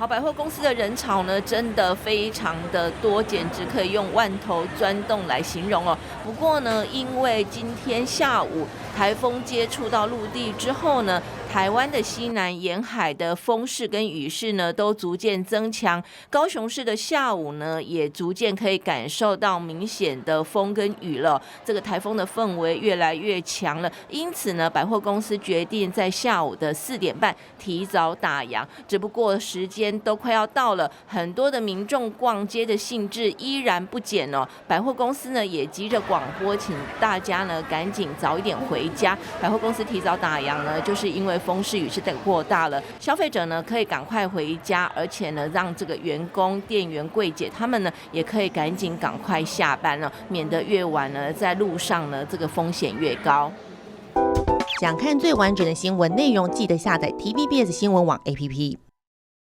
好，百货公司的人潮呢，真的非常的多，简直可以用万头钻洞来形容哦。不过呢，因为今天下午台风接触到陆地之后呢，台湾的西南沿海的风势跟雨势呢，都逐渐增强。高雄市的下午呢，也逐渐可以感受到明显的风跟雨了。这个台风的氛围越来越强了，因此呢，百货公司决定在下午的4点半提早打烊。只不过时间都快要到了，很多的民众逛街的兴致依然不减哦。百货公司呢也急着广播，请大家呢赶紧早一点回家。百货公司提早打烊呢，就是因为风势雨势太过大了，消费者呢可以赶快回家，而且呢让这个员工、店员、柜姐他们呢也可以赶快下班了，免得越晚呢在路上呢这个风险越高。想看最完整的新闻内容，记得下载 TVBS 新闻网 APP。